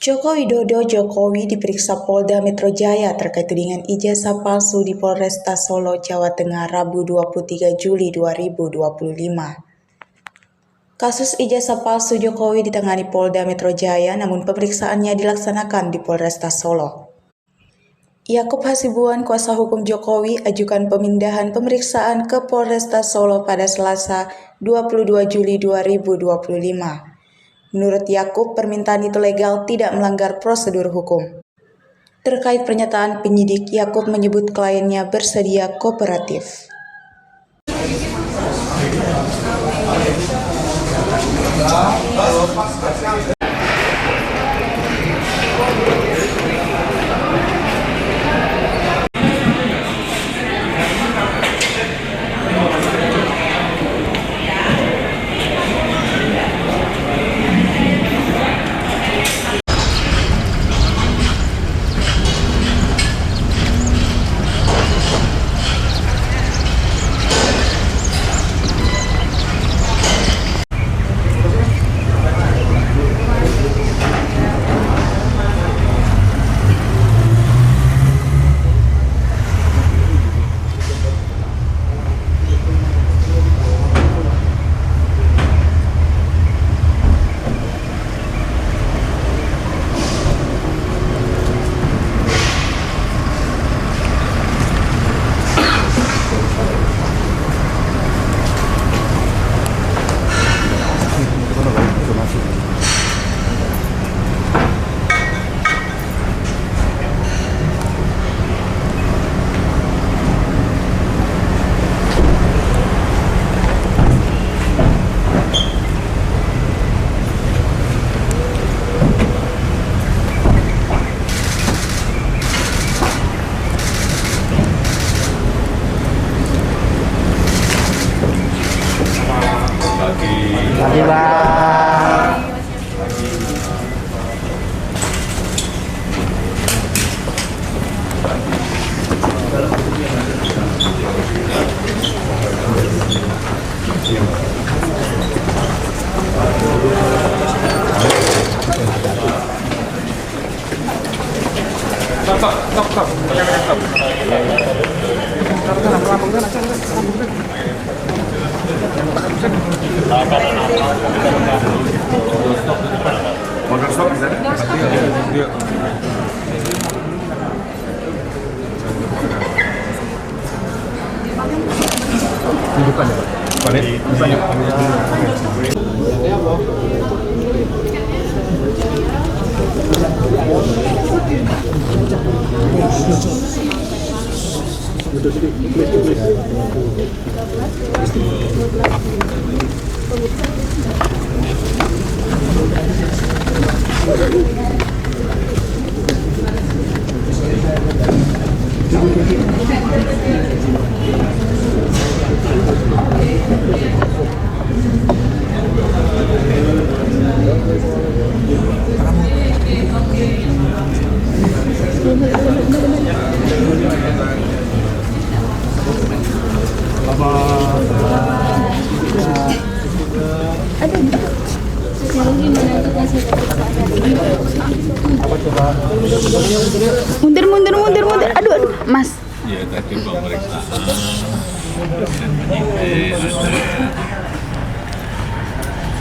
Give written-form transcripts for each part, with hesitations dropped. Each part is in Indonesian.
Joko Widodo Jokowi diperiksa Polda Metro Jaya terkait tudingan ijazah palsu di Polresta Solo, Jawa Tengah, Rabu 23 Juli 2025. Kasus ijazah palsu Jokowi ditangani Polda Metro Jaya, namun pemeriksaannya dilaksanakan di Polresta Solo. Yakub Hasibuan, kuasa hukum Jokowi, ajukan pemindahan pemeriksaan ke Polresta Solo pada Selasa 22 Juli 2025. Menurut Yakub, permintaan itu legal, tidak melanggar prosedur hukum. Terkait pernyataan penyidik, Yakub menyebut kliennya bersedia kooperatif. Mundur. Aduh, Mas. Ya, tadi pemeriksaan dan penyidik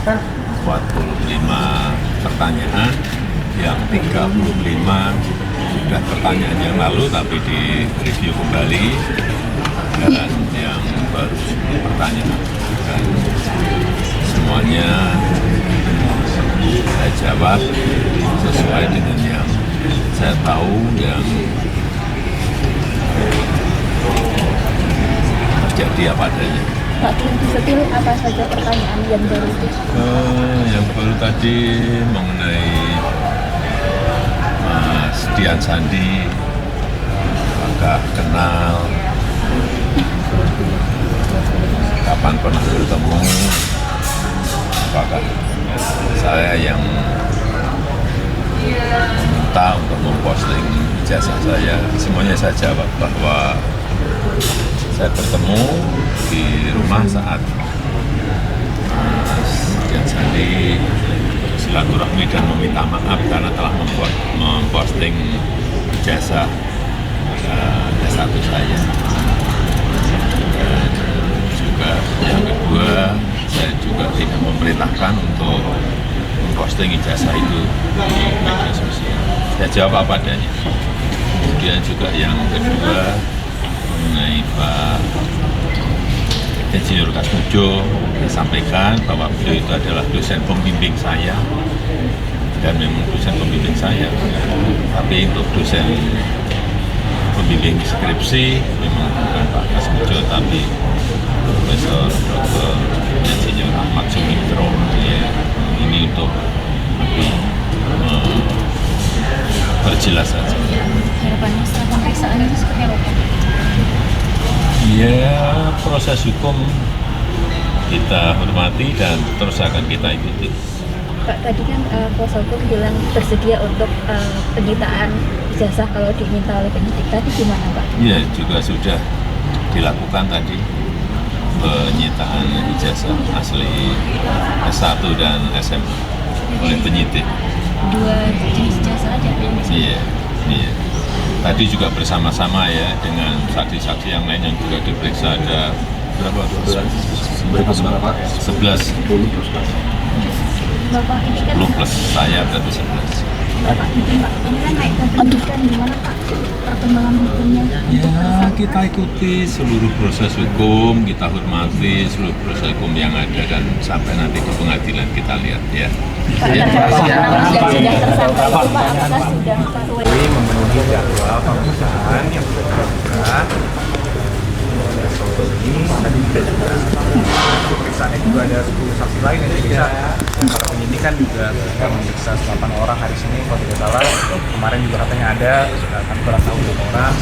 ada 45 pertanyaan, yang 35 sudah pertanyaan yang lalu tapi direview kembali, dan yang baru 10 pertanyaan, dan semuanya saya jawab sesuai dengan yang saya tahu, yang terjadi apa adanya. Pak, setil apa saja pertanyaan yang baru itu? Yang baru tadi mengenai Mas Dian Sandi, apakah kenal, kapan pernah bertemu, apakah saya yang meminta untuk memposting ijazah saya. Semuanya saya jawab bahwa saya bertemu di rumah saat Mas Dian Sandi bersilaturahmi dan meminta maaf karena telah memposting ijazah S1 saya. Dan juga yang kedua, saya juga tidak memerintahkan untuk memposting ijazah itu di media sosial. Saya jawab apa adanya. Kemudian juga yang kedua mengenai Pak Insinyur Kasmujo, saya sampaikan bahwa beliau itu adalah dosen pembimbing saya dan memang dosen pembimbing saya. Tapi untuk dosen pembimbing skripsi memang bukan Pak Kasmujo tapi Profesor Dr. Insinyur Ahmad Sumitro. Ya, ini untuk berjelas saja. Harapannya setelah pemeriksaan itu seperti apa, Pak? Ya, proses hukum kita hormati dan terus akan kita ikuti. Pak, tadi kan kuasa hukum bilang bersedia untuk penyitaan ijazah kalau diminta oleh penyidik. Tadi gimana, Pak? Ya, juga sudah dilakukan tadi penyitaan ijazah asli S1 dan SMA oleh penyidik. 2 jenis ijazah aja, Pak? Iya, iya. Tadi juga bersama-sama ya dengan saksi-saksi yang lain yang juga diperiksa ada berapa? 11. Bapak ini kan 10 plus saya berarti 11. Bapak ini kan naik ke penyidikan, gimana Pak perkembangan hukumnya? Ya, kita ikuti seluruh proses hukum, kita hormati seluruh proses hukum yang ada dan sampai nanti di pengadilan kita lihat ya. Pak, Ya. sudah tersangka itu Pak, apakah sudah Pak memenuhi jadwal pemeriksaan yang sudah dilakukan. Ini tadi juga pemeriksaannya juga ada 10 saksi lain yang diperiksa. Kalau penyidik kan juga sudah memeriksa 8 orang hari ini kalau tidak salah. Kemarin juga katanya ada, kami kurang tahu berapa orang.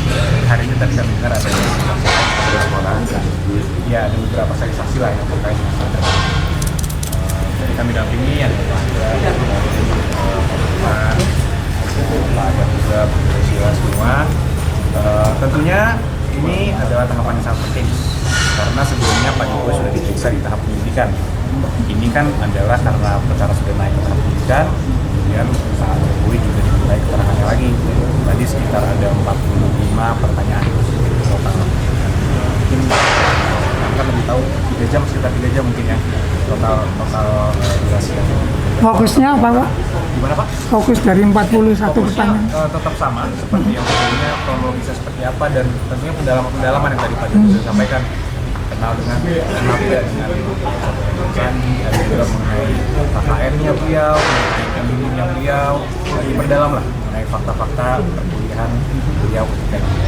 Hari ini tadi kami dengar ada 11 orang. Ya, ada beberapa saksi lah yang terkait dengan standar. Jadi kami dampingi yang ada ada juga Pancasila semua. Tentunya ini adalah tahapan yang sangat penting karena sebelumnya Pak Jokowi sudah diperiksa di tahap penyidikan. Ini kan adalah karena perkara sudah naik ke tahap penyidikan, kemudian Pak Jokowi juga dimulai keterangannya lagi. Tadi sekitar ada 45 pertanyaan total. Mungkin kan lebih tahu 3 jam, sekitar 3 jam mungkin ya total durasi. Fokusnya apa, Pak? Gimana Pak? Fokus dari 41 Fokusnya pertanyaan. tetap sama seperti yang sebelumnya, kronologisnya seperti apa dan tentunya pendalaman yang tadi Pak Jokowi sudah sampaikan, kenal dengan Sandi, ada juga mengenai KKN-nya beliau, mengenai pembimbingnya beliau, lebih mendalam lah mengenai fakta-fakta perkuliahan beliau ketika itu.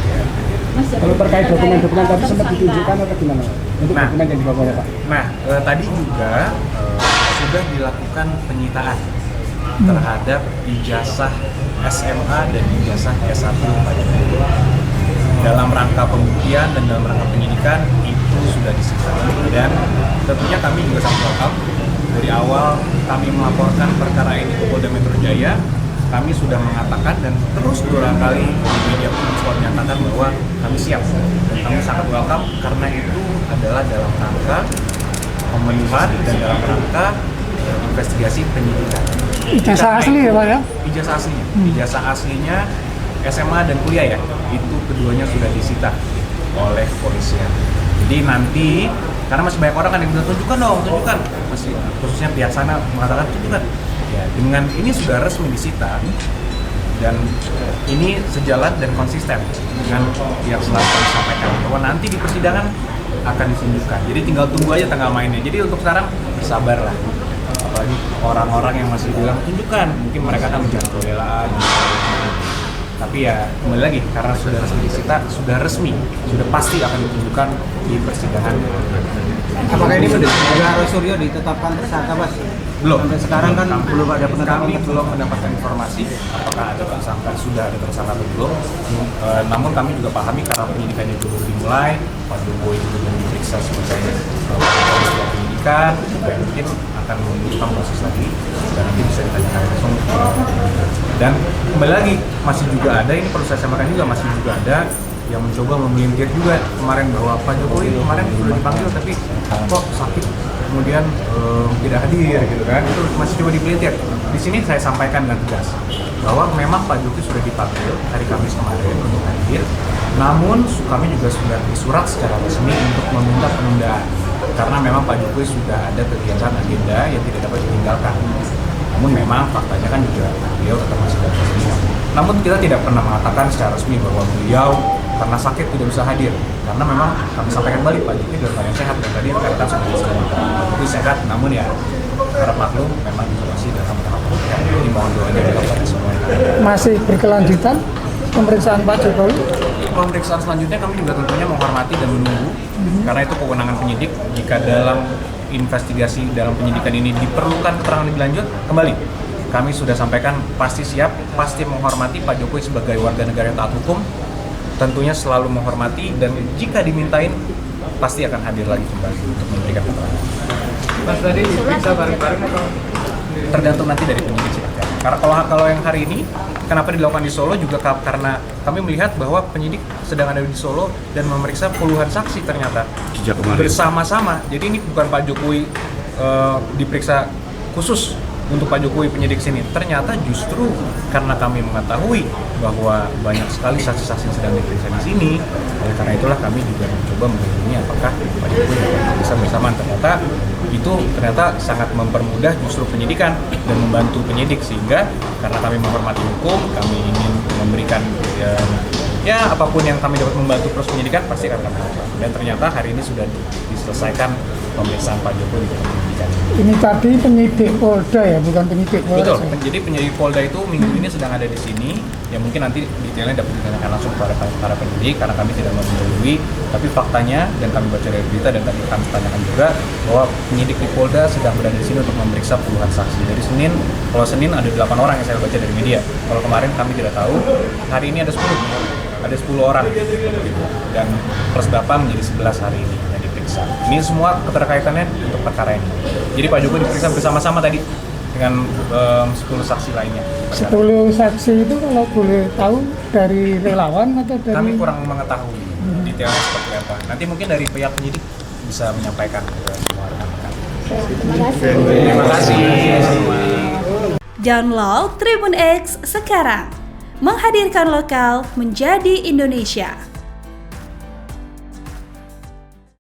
Kalau terkait dokumen-dokumen tadi sempat ditunjukkan atau gimana? Untuk dokumen yang dibawa Pak? Nah, tadi juga sudah dilakukan penyitaan terhadap ijazah SMA dan ijazah S1 dalam rangka pembuktian dan dalam rangka penyidikan itu sudah disita. Dan tentunya kami juga sangat welcome. Dari awal kami melaporkan perkara ini ke Polda Metro Jaya, kami sudah mengatakan dan terus berulang kali di media pun selalu menyatakan bahwa kami siap dan kami sangat welcome karena itu adalah dalam rangka pemenuhan dan dalam rangka investigasi penyidikan. Ijazah asli ya Pak ya? Ijazah aslinya, ijazah aslinya SMA dan kuliah ya, itu keduanya sudah disita oleh kepolisian. Jadi nanti, karena masih banyak orang kan yang bilang tunjukkan dong, tunjukkan, masih khususnya pihak sana mengatakan tunjukkan. Ya, dengan ini sudah resmi disita dan ini sejalan dan konsisten dengan yang selalu kami sampaikan bahwa nanti di persidangan akan ditunjukkan. Jadi tinggal tunggu aja tanggal mainnya. Jadi untuk sekarang bersabarlah. Apalagi orang-orang yang masih bilang tunjukkan, mungkin mereka akan menjadi pembelaan. Tapi ya kembali lagi karena sudah resmi disita, sudah resmi, sudah pasti akan ditunjukkan di persidangan. Apakah ini sudah Suryo ditetapkan tersangka, Mas? Belum. Sampai sekarang kan belum ada penetapan. Kami belum mendapatkan informasi apakah ada tersangka, sudah ada tersangka atau belum. Namun kami juga pahami karena penyidikannya juga belum dimulai, Pak Jokowi juga belum diperiksa sebagai penyidikan, juga mungkin akan membutuhkan proses lagi dan nanti bisa ditanyakan langsung. Dan kembali lagi masih juga ada, ini perlu saya sampaikan juga masih juga ada yang mencoba memelintir juga kemarin bahwa Pak Jokowi kemarin sudah dipanggil tapi kok sakit kemudian tidak hadir gitu kan, itu masih coba dipelintir. Di sini saya sampaikan dengan tegas bahwa memang Pak Jokowi sudah dipanggil hari Kamis kemarin untuk hadir, namun kami juga sudah disurat secara resmi untuk meminta penundaan karena memang Pak Jokowi sudah ada kegiatan agenda yang tidak dapat ditinggalkan. Namun memang faktanya kan juga beliau tetap masih bekerja. Namun kita tidak pernah mengatakan secara resmi bahwa beliau karena sakit tidak bisa hadir. Karena memang kami sampaikan balik Pak Jokowi dalam keadaan sehat dan tadi rekan sudah disebutkan Pak Jokowi sehat, namun ya harap maklum memang masih dalam tahap pemulihan. Jadi mohon doanya juga pada semua. Masih berkelanjutan pemeriksaan Pak Jokowi? Pemeriksaan selanjutnya kami juga tentunya menghormati dan menunggu karena itu kewenangan penyidik. Jika dalam investigasi dalam penyidikan ini diperlukan keterangan lebih lanjut, kembali kami sudah sampaikan pasti siap, pasti menghormati Pak Jokowi sebagai warga negara yang taat hukum, tentunya selalu menghormati dan jika dimintain pasti akan hadir lagi kembali untuk memberikan keterangan. Mas tadi diperiksa bareng-bareng atau? Tergantung nanti dari penyidik sih. Karena kalau yang hari ini kenapa dilakukan di Solo juga karena kami melihat bahwa penyidik sedang ada di Solo dan memeriksa puluhan saksi ternyata bersama-sama. Jadi ini bukan Pak Jokowi diperiksa khusus untuk Pak Jokowi penyidik sini. Ternyata justru karena kami mengetahui bahwa banyak sekali saksi-saksi yang sedang diperiksa di sini, oleh karena itulah kami juga mencoba menghubungi apakah Pak Jokowi dapat bisa bersamaan. Ternyata sangat mempermudah justru penyidikan dan membantu penyidik, sehingga karena kami menghormati hukum, kami ingin memberikan ya apapun yang kami dapat membantu proses penyidikan pasti akan kami lakukan. Dan ternyata hari ini sudah diselesaikan pemeriksaan Pak Jokowi di penyidikan. Ini tadi penyidik Polda ya, bukan penyidik Polda. Betul. Jadi penyidik Polda itu minggu ini sedang ada di sini. Ya mungkin nanti detailnya dapat ditanyakan langsung kepada para penyidik karena kami tidak mau mendahului. Tapi faktanya dan kami baca dari berita dan tadi kami tanyakan juga bahwa penyidik di Polda sedang berada di sini untuk memeriksa puluhan saksi. Dari Senin, kalau Senin ada 8 orang yang saya baca dari media. Kalau kemarin kami tidak tahu. Hari ini ada 10. Ada 10 orang dan plus Bapak menjadi 11 hari ini yang diperiksa. Ini semua keterkaitannya untuk perkara ini. Jadi Pak Jokowi diperiksa bersama-sama tadi dengan 10 saksi lainnya. 10 saksi itu kalau boleh tahu dari relawan atau dari? Kami kurang mengetahui detailnya seperti apa. Nanti mungkin dari pihak penyidik bisa menyampaikan ke semua rekan-rekan. Terima kasih. Download Tribun X sekarang. Menghadirkan lokal menjadi Indonesia.